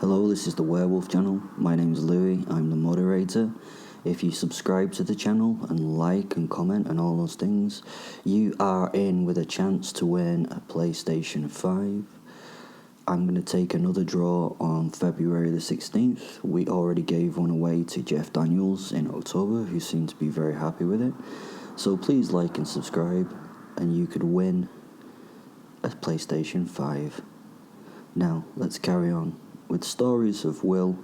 Hello, this is the Werewolf channel. My name is Louis, I'm the moderator. If you subscribe to the channel and like and comment and all those things, you are in with a chance to win a PlayStation 5. I'm going to take another draw on February the 16th. We already gave one away to Jeff Daniels in October, who seemed to be very happy with it. So please like and subscribe, and you could win a PlayStation 5. Now, let's carry on with stories of Will,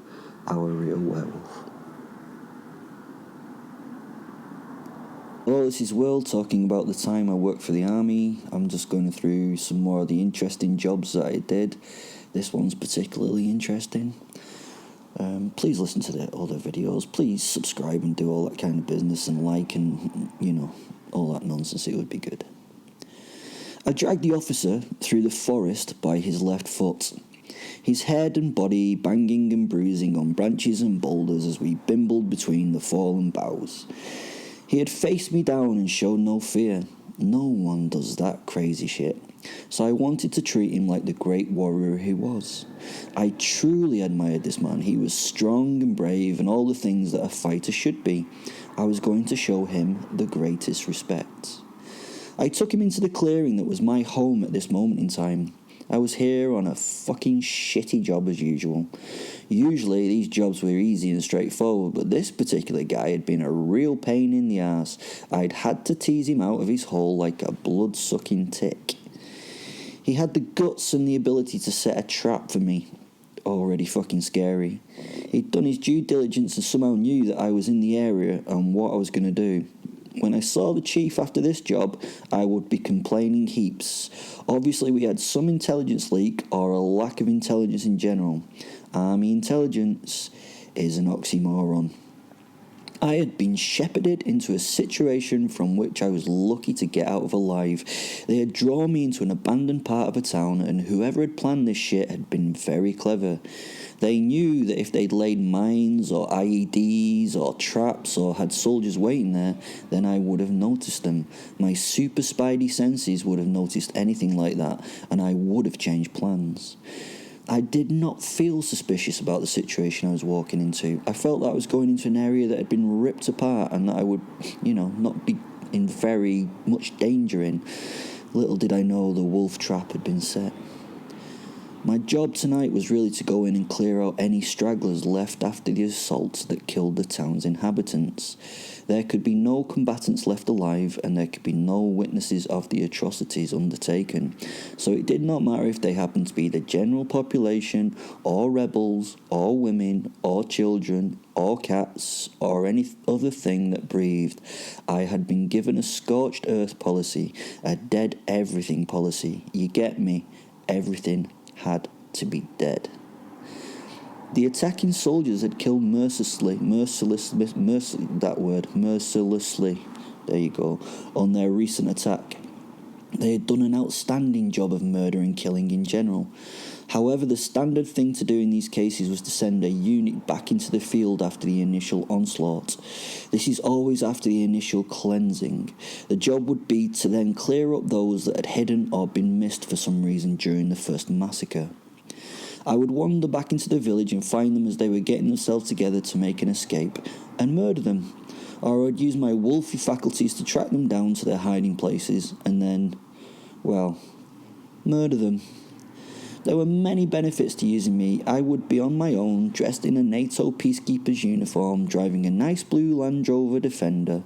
our real werewolf. Hello, this is Will talking about the time I worked for the army. I'm just going through some more of the interesting jobs that I did. This one's particularly interesting. Please listen to the other videos. Please subscribe and do all that kind of business and like and, all that nonsense. It would be good. I dragged the officer through the forest by his left foot, his head and body banging and bruising on branches and boulders as we bimbled between the fallen boughs. He had faced me down and showed no fear. No one does that crazy shit. So I wanted to treat him like the great warrior he was. I truly admired this man. He was strong and brave and all the things that a fighter should be. I was going to show him the greatest respect. I took him into the clearing that was my home at this moment in time. I was here on a fucking shitty job as usual. Usually these jobs were easy and straightforward, but this particular guy had been a real pain in the arse. I'd had to tease him out of his hole like a blood-sucking tick. He had the guts and the ability to set a trap for me. Already fucking scary. He'd done his due diligence and somehow knew that I was in the area and what I was going to do. When I saw the chief after this job, I would be complaining heaps. Obviously, we had some intelligence leak or a lack of intelligence in general. Army intelligence is an oxymoron. I had been shepherded into a situation from which I was lucky to get out of alive. They had drawn me into an abandoned part of a town, and whoever had planned this shit had been very clever. They knew that if they'd laid mines or IEDs or traps or had soldiers waiting there, then I would have noticed them. My super spidey senses would have noticed anything like that, and I would have changed plans. I did not feel suspicious about the situation I was walking into. I felt that I was going into an area that had been ripped apart and that I would, not be in very much danger in. Little did I know the wolf trap had been set. My job tonight was really to go in and clear out any stragglers left after the assaults that killed the town's inhabitants. There could be no combatants left alive, and there could be no witnesses of the atrocities undertaken. So it did not matter if they happened to be the general population, or rebels, or women, or children, or cats, or any other thing that breathed. I had been given a scorched earth policy, a dead everything policy. You get me? Everything had to be dead. The attacking soldiers had killed mercilessly, there you go, on their recent attack. They had done an outstanding job of murder and killing in general. However, the standard thing to do in these cases was to send a unit back into the field after the initial onslaught. This is always after the initial cleansing. The job would be to then clear up those that had hidden or been missed for some reason during the first massacre. I would wander back into the village and find them as they were getting themselves together to make an escape and murder them. Or I'd use my wolfy faculties to track them down to their hiding places and then, murder them. There were many benefits to using me. I would be on my own, dressed in a NATO peacekeeper's uniform, driving a nice blue Land Rover Defender.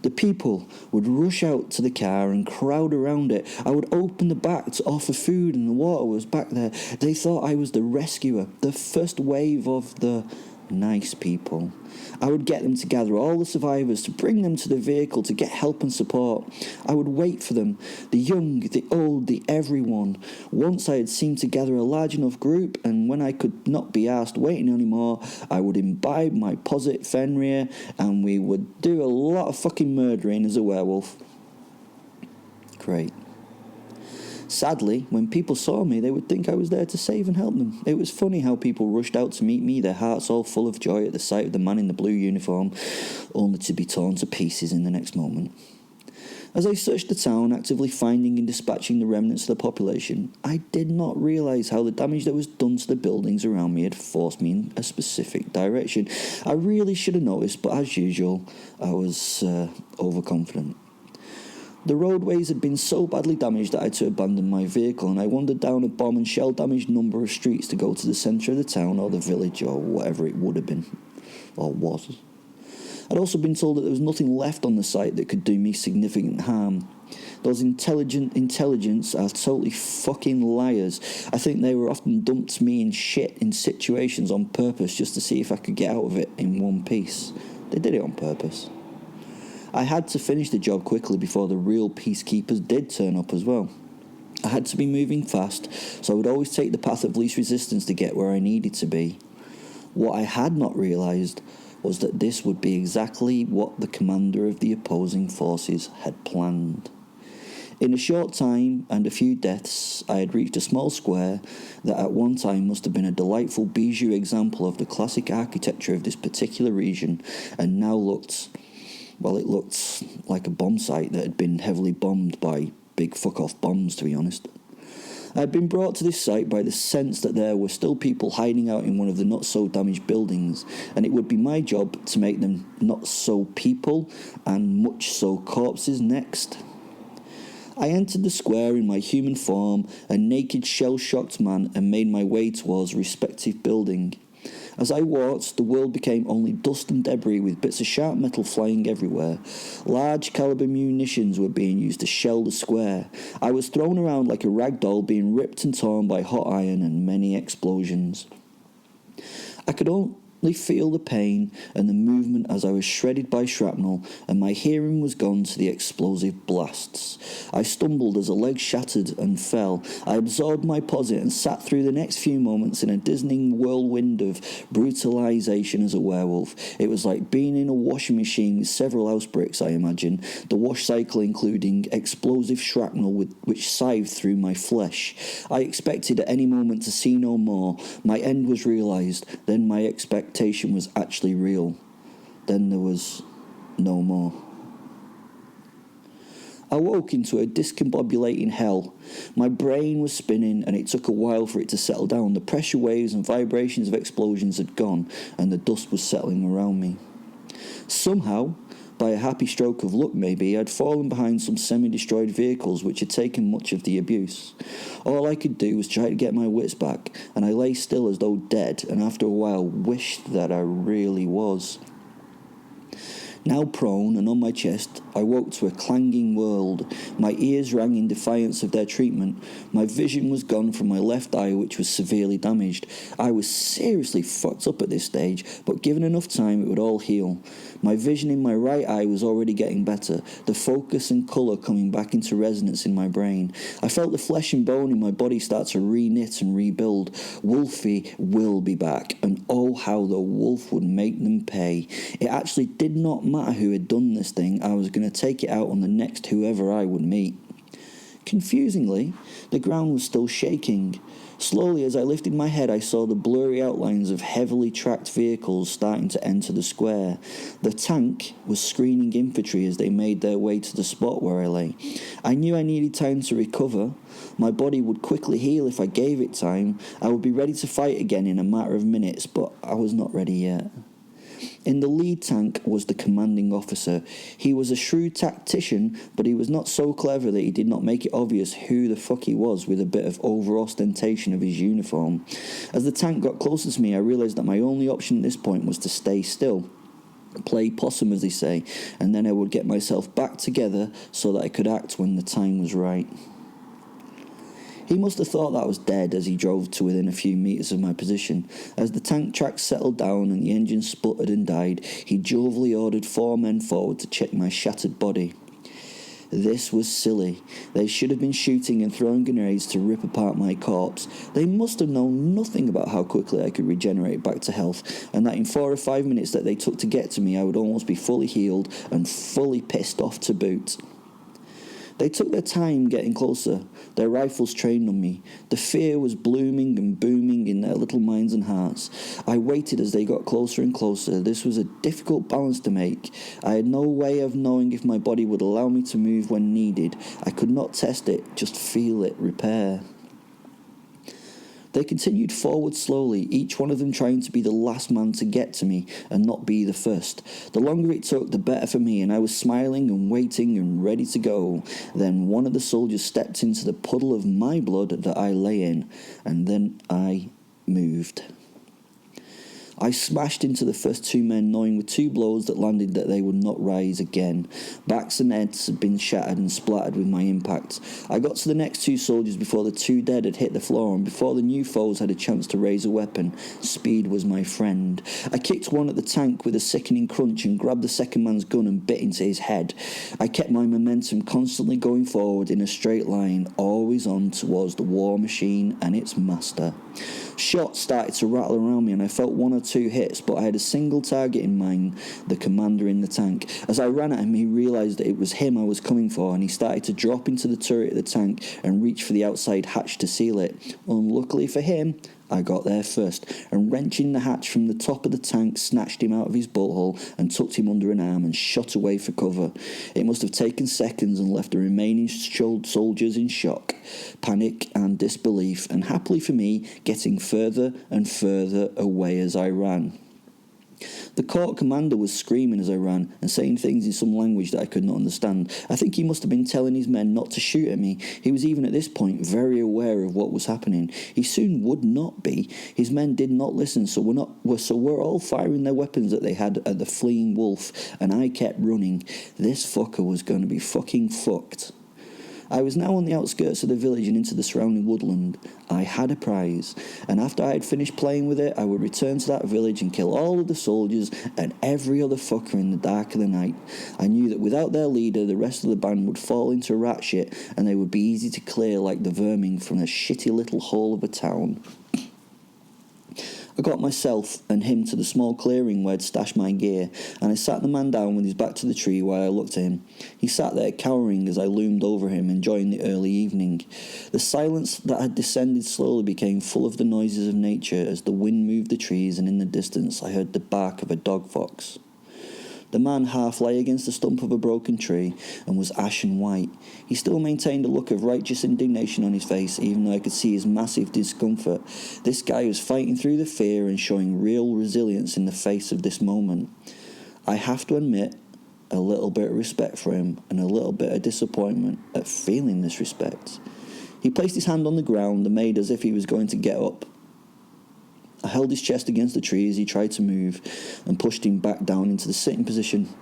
The people would rush out to the car and crowd around it. I would open the back to offer food and the water was back there. They thought I was the rescuer, the first wave of the nice people. I would get them to gather all the survivors, to bring them to the vehicle, to get help and support. I would wait for them, the young, the old, the everyone. Once I had seemed to gather a large enough group, and when I could not be asked waiting anymore, I would imbibe my posit Fenrir, and we would do a lot of fucking murdering as a werewolf. Great. Sadly, when people saw me, they would think I was there to save and help them. It was funny how people rushed out to meet me, their hearts all full of joy at the sight of the man in the blue uniform, only to be torn to pieces in the next moment. As I searched the town, actively finding and dispatching the remnants of the population, I did not realise how the damage that was done to the buildings around me had forced me in a specific direction. I really should have noticed, but as usual, I was overconfident. The roadways had been so badly damaged that I had to abandon my vehicle, and I wandered down a bomb and shell damaged number of streets to go to the centre of the town or the village or whatever it would have been, or was. I'd also been told that there was nothing left on the site that could do me significant harm. Those intelligence are totally fucking liars. I think they were often dumped me in shit in situations on purpose just to see if I could get out of it in one piece. They did it on purpose. I had to finish the job quickly before the real peacekeepers did turn up as well. I had to be moving fast, so I would always take the path of least resistance to get where I needed to be. What I had not realised was that this would be exactly what the commander of the opposing forces had planned. In a short time and a few deaths, I had reached a small square that at one time must have been a delightful bijou example of the classic architecture of this particular region, and now looked like a bomb site that had been heavily bombed by big fuck-off bombs, to be honest. I had been brought to this site by the sense that there were still people hiding out in one of the not-so-damaged buildings, and it would be my job to make them not-so-people and much-so corpses next. I entered the square in my human form, a naked, shell-shocked man, and made my way towards a respective building. As I walked, the world became only dust and debris with bits of sharp metal flying everywhere. Large caliber munitions were being used to shell the square. I was thrown around like a rag doll, being ripped and torn by hot iron and many explosions. I could only feel the pain and the movement as I was shredded by shrapnel, and my hearing was gone to the explosive blasts. I stumbled as a leg shattered and fell. I absorbed my posit and sat through the next few moments in a dizzying whirlwind of brutalisation as a werewolf. It was like being in a washing machine with several house bricks, I imagine, the wash cycle including explosive shrapnel which scythed through my flesh. I expected at any moment to see no more. My end was realised, then my expectation was actually real. Then there was no more. I woke into a discombobulating hell. My brain was spinning, and it took a while for it to settle down. The pressure waves and vibrations of explosions had gone, and the dust was settling around me. Somehow, by a happy stroke of luck maybe, I'd fallen behind some semi-destroyed vehicles which had taken much of the abuse. All I could do was try to get my wits back, and I lay still as though dead, and after a while wished that I really was. Now prone and on my chest, I woke to a clanging world. My ears rang in defiance of their treatment. My vision was gone from my left eye, which was severely damaged. I was seriously fucked up at this stage, but given enough time, it would all heal. My vision in my right eye was already getting better, the focus and colour coming back into resonance in my brain. I felt the flesh and bone in my body start to re-knit and rebuild. Wolfie will be back, and oh how the wolf would make them pay. It actually did not matter who had done this thing, I was going to take it out on the next whoever I would meet. Confusingly, the ground was still shaking. Slowly, as I lifted my head, I saw the blurry outlines of heavily tracked vehicles starting to enter the square. The tank was screening infantry as they made their way to the spot where I lay. I knew I needed time to recover. My body would quickly heal if I gave it time. I would be ready to fight again in a matter of minutes, but I was not ready yet. In the lead tank was the commanding officer. He was a shrewd tactician, but he was not so clever that he did not make it obvious who the fuck he was with a bit of over-ostentation of his uniform. As the tank got closer to me, I realised that my only option at this point was to stay still. Play possum, as they say, and then I would get myself back together so that I could act when the time was right. He must have thought that I was dead as he drove to within a few metres of my position. As the tank tracks settled down and the engine sputtered and died, he jovially ordered 4 men forward to check my shattered body. This was silly. They should have been shooting and throwing grenades to rip apart my corpse. They must have known nothing about how quickly I could regenerate back to health, and that in 4 or 5 minutes that they took to get to me, I would almost be fully healed and fully pissed off to boot. They took their time getting closer, their rifles trained on me. The fear was blooming and booming in their little minds and hearts. I waited as they got closer and closer. This was a difficult balance to make. I had no way of knowing if my body would allow me to move when needed. I could not test it, just feel it repair. They continued forward slowly, each one of them trying to be the last man to get to me and not be the first. The longer it took, the better for me, and I was smiling and waiting and ready to go. Then one of the soldiers stepped into the puddle of my blood that I lay in, and then I moved. I smashed into the first two men, knowing with two blows that landed that they would not rise again. Backs and heads had been shattered and splattered with my impact. I got to the next two soldiers before the two dead had hit the floor, and before the new foes had a chance to raise a weapon. Speed was my friend. I kicked one at the tank with a sickening crunch and grabbed the second man's gun and bit into his head. I kept my momentum constantly going forward in a straight line, always on towards the war machine and its master. Shots started to rattle around me and I felt one or two hits, but I had a single target in mind, the commander in the tank. As I ran at him, he realised that it was him I was coming for, and he started to drop into the turret of the tank and reach for the outside hatch to seal it. Unluckily for him, I got there first, and wrenching the hatch from the top of the tank, snatched him out of his butthole and tucked him under an arm and shot away for cover. It must have taken seconds and left the remaining soldiers in shock, panic and disbelief, and happily for me, getting further and further away as I ran. The court commander was screaming as I ran and saying things in some language that I could not understand. I think he must have been telling his men not to shoot at me. He was even at this point very aware of what was happening. He soon would not be. His men did not listen, so we're all firing their weapons that they had at the fleeing wolf, and I kept running. This fucker was going to be fucking fucked. I was now on the outskirts of the village and into the surrounding woodland. I had a prize, and after I had finished playing with it, I would return to that village and kill all of the soldiers and every other fucker in the dark of the night. I knew that without their leader, the rest of the band would fall into rat shit, and they would be easy to clear like the vermin from a shitty little hole of a town. I got myself and him to the small clearing where I'd stashed my gear, and I sat the man down with his back to the tree while I looked at him. He sat there cowering as I loomed over him, enjoying the early evening. The silence that had descended slowly became full of the noises of nature as the wind moved the trees, and in the distance I heard the bark of a dog fox. The man half lay against the stump of a broken tree and was ashen white. He still maintained a look of righteous indignation on his face, even though I could see his massive discomfort. This guy was fighting through the fear and showing real resilience in the face of this moment. I have to admit, a little bit of respect for him and a little bit of disappointment at feeling this respect. He placed his hand on the ground and made as if he was going to get up. I held his chest against the tree as he tried to move and pushed him back down into the sitting position.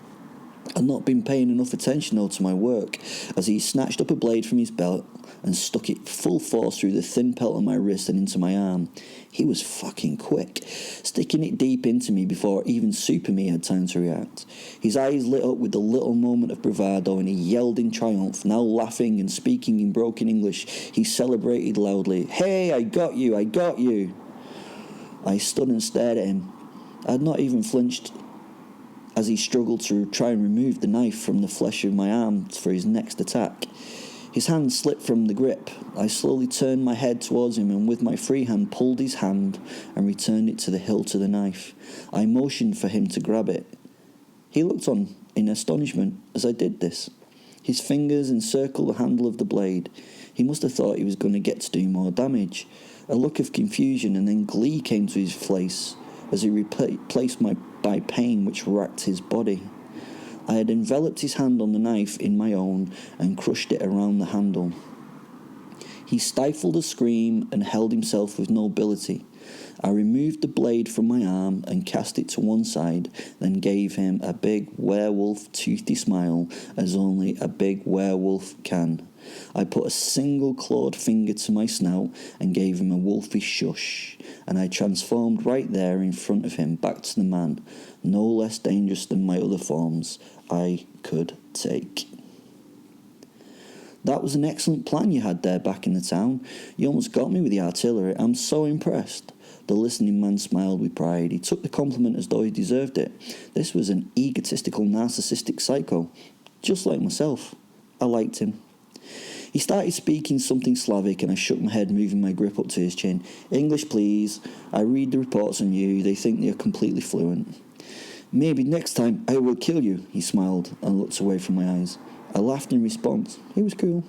I'd not been paying enough attention though to my work as he snatched up a blade from his belt and stuck it full force through the thin pelt on my wrist and into my arm. He was fucking quick, sticking it deep into me before even Super Me had time to react. His eyes lit up with a little moment of bravado and he yelled in triumph, now laughing and speaking in broken English. He celebrated loudly, "Hey, I got you, I got you." I stood and stared at him. I had not even flinched as he struggled to try and remove the knife from the flesh of my arm for his next attack. His hand slipped from the grip. I slowly turned my head towards him and with my free hand pulled his hand and returned it to the hilt of the knife. I motioned for him to grab it. He looked on in astonishment as I did this. His fingers encircled the handle of the blade. He must have thought he was going to get to do more damage. A look of confusion and then glee came to his face as he replaced my pain which racked his body. I had enveloped his hand on the knife in my own and crushed it around the handle. He stifled a scream and held himself with nobility. I removed the blade from my arm and cast it to one side, then gave him a big werewolf toothy smile as only a big werewolf can. I put a single clawed finger to my snout and gave him a wolfish shush, and I transformed right there in front of him back to the man, no less dangerous than my other forms I could take. That was an excellent plan you had there back in the town. You almost got me with the artillery. I'm so impressed. The listening man smiled with pride. He took the compliment as though he deserved it. This was an egotistical, narcissistic psycho, just like myself. I liked him. He started speaking something Slavic and I shook my head, moving my grip up to his chin. English, please. I read the reports on you. They think you're completely fluent. Maybe next time I will kill you, he smiled and looked away from my eyes. I laughed in response. He was cool.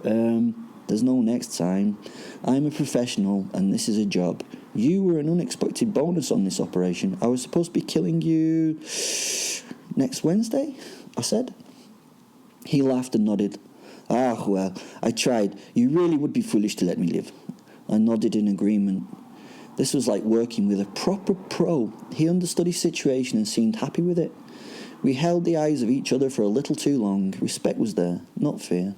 There's no next time. I'm a professional and this is a job. You were an unexpected bonus on this operation. I was supposed to be killing you next Wednesday, I said. He laughed and nodded. Ah, well, I tried. You really would be foolish to let me live. I nodded in agreement. This was like working with a proper pro. He understood his situation and seemed happy with it. We held the eyes of each other for a little too long. Respect was there, not fear.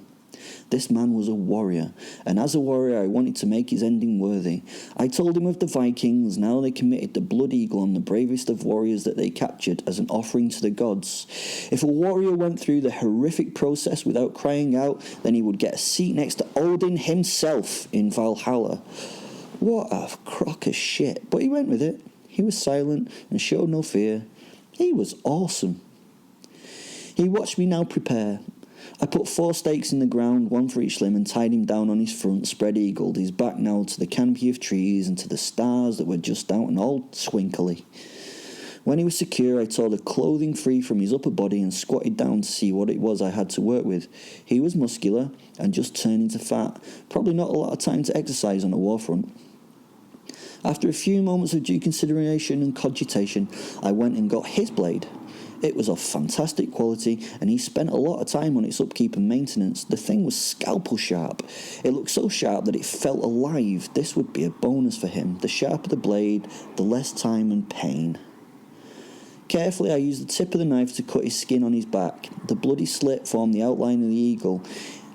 This man was a warrior, and as a warrior I wanted to make his ending worthy. I told him of the Vikings, now they committed the blood eagle on the bravest of warriors that they captured as an offering to the gods. If a warrior went through the horrific process without crying out, then he would get a seat next to Odin himself in Valhalla. What a crock of shit, but he went with it. He was silent and showed no fear. He was awesome. He watched me now prepare. I put 4 stakes in the ground, 1 for each limb, and tied him down on his front, spread-eagled, his back now to the canopy of trees and to the stars that were just out and all twinkly. When he was secure, I tore the clothing free from his upper body and squatted down to see what it was I had to work with. He was muscular and just turning to fat. Probably not a lot of time to exercise on a war front. After a few moments of due consideration and cogitation, I went and got his blade. It was of fantastic quality, and he spent a lot of time on its upkeep and maintenance. The thing was scalpel sharp. It looked so sharp that it felt alive. This would be a bonus for him. The sharper the blade, the less time and pain. Carefully, I used the tip of the knife to cut his skin on his back. The bloody slit formed the outline of the eagle.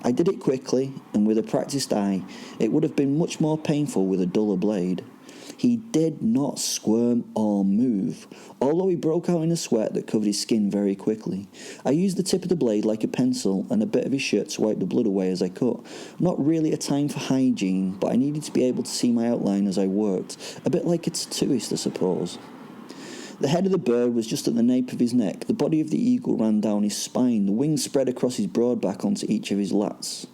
I did it quickly, and with a practiced eye. It would have been much more painful with a duller blade. He did not squirm or move, although he broke out in a sweat that covered his skin very quickly. I used the tip of the blade like a pencil and a bit of his shirt to wipe the blood away as I cut. Not really a time for hygiene, but I needed to be able to see my outline as I worked, a bit like a tattooist, I suppose. The head of the bird was just at the nape of his neck. The body of the eagle ran down his spine. The wings spread across his broad back onto each of his lats.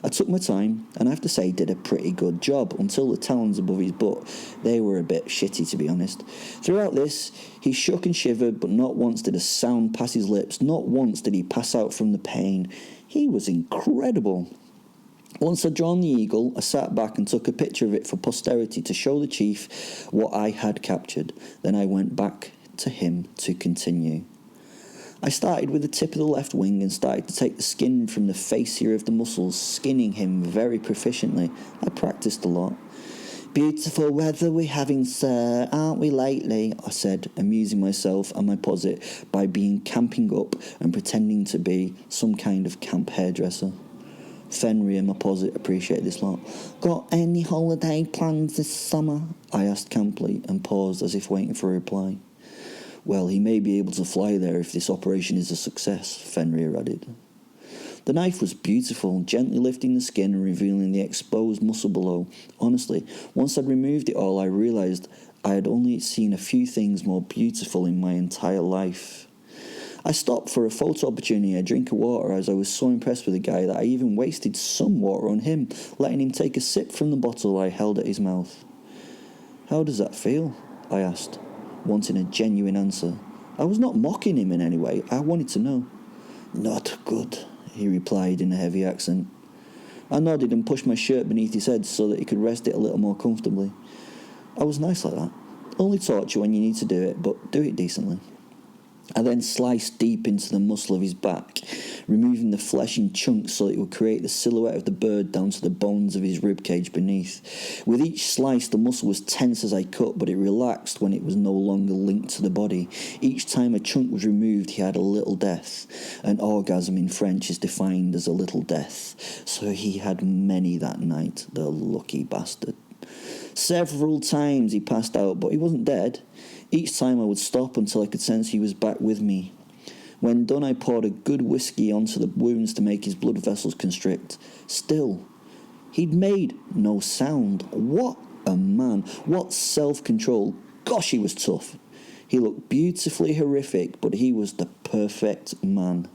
I took my time, and I have to say did a pretty good job, until the talons above his butt. They were a bit shitty, to be honest. Throughout this, he shook and shivered, but not once did a sound pass his lips. Not once did he pass out from the pain. He was incredible. Once I'd drawn the eagle, I sat back and took a picture of it for posterity to show the chief what I had captured. Then I went back to him to continue. I started with the tip of the left wing and started to take the skin from the fascia of the muscles, skinning him very proficiently. I practiced a lot. Beautiful weather we're having, sir, aren't we lately? I said, amusing myself and my posit by being camping up and pretending to be some kind of camp hairdresser. Fenrir, my posit, appreciated this lot. Got any holiday plans this summer? I asked camply and paused as if waiting for a reply. Well, he may be able to fly there if this operation is a success, Fenrir added. The knife was beautiful, gently lifting the skin and revealing the exposed muscle below. Honestly, once I'd removed it all, I realised I had only seen a few things more beautiful in my entire life. I stopped for a photo opportunity, a drink of water, as I was so impressed with the guy that I even wasted some water on him, letting him take a sip from the bottle I held at his mouth. How does that feel? I asked, wanting a genuine answer. I was not mocking him in any way. I wanted to know. Not good, he replied in a heavy accent. I nodded and pushed my shirt beneath his head so that he could rest it a little more comfortably. I was nice like that. Only torture when you need to do it, but do it decently. I then sliced deep into the muscle of his back, removing the flesh in chunks so that it would create the silhouette of the bird down to the bones of his ribcage beneath. With each slice, the muscle was tense as I cut, but it relaxed when it was no longer linked to the body. Each time a chunk was removed, he had a little death. An orgasm in French is defined as a little death, so he had many that night, the lucky bastard. Several times he passed out, but he wasn't dead. Each time I would stop until I could sense he was back with me. When done, I poured a good whiskey onto the wounds to make his blood vessels constrict. Still, he'd made no sound. What a man. What self-control. Gosh, he was tough. He looked beautifully horrific, but he was the perfect man.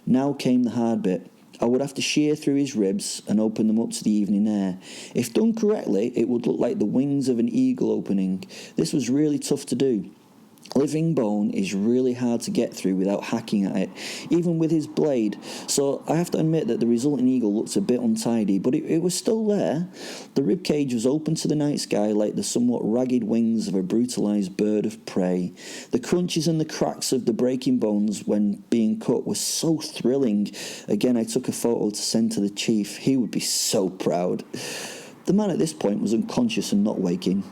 Now came the hard bit. I would have to shear through his ribs and open them up to the evening air. If done correctly, it would look like the wings of an eagle opening. This was really tough to do. Living bone is really hard to get through without hacking at it, even with his blade. So I have to admit that the resulting eagle looks a bit untidy, but it was still there. The rib cage was open to the night sky like the somewhat ragged wings of a brutalised bird of prey. The crunches and the cracks of the breaking bones when being cut were so thrilling. Again, I took a photo to send to the chief. He would be so proud. The man at this point was unconscious and not waking.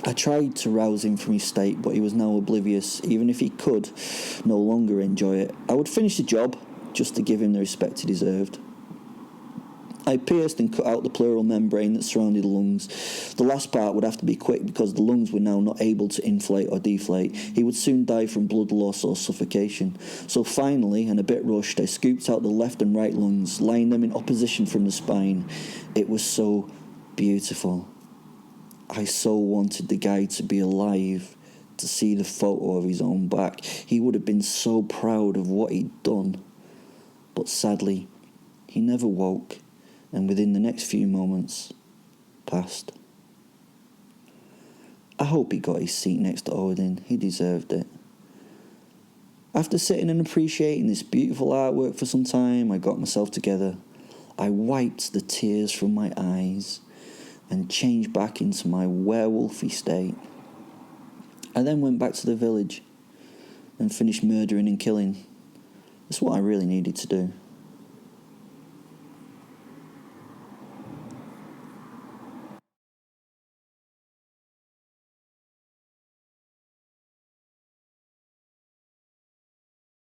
I tried to rouse him from his state, but he was now oblivious, even if he could no longer enjoy it. I would finish the job, just to give him the respect he deserved. I pierced and cut out the pleural membrane that surrounded the lungs. The last part would have to be quick because the lungs were now not able to inflate or deflate. He would soon die from blood loss or suffocation. So finally, and a bit rushed, I scooped out the left and right lungs, laying them in opposition from the spine. It was so beautiful. I so wanted the guy to be alive, to see the photo of his own back. He would have been so proud of what he'd done. But sadly, he never woke, and within the next few moments, passed. I hope he got his seat next to Odin. He deserved it. After sitting and appreciating this beautiful artwork for some time, I got myself together. I wiped the tears from my eyes and changed back into my werewolfy state. I then went back to the village and finished murdering and killing. That's what I really needed to do.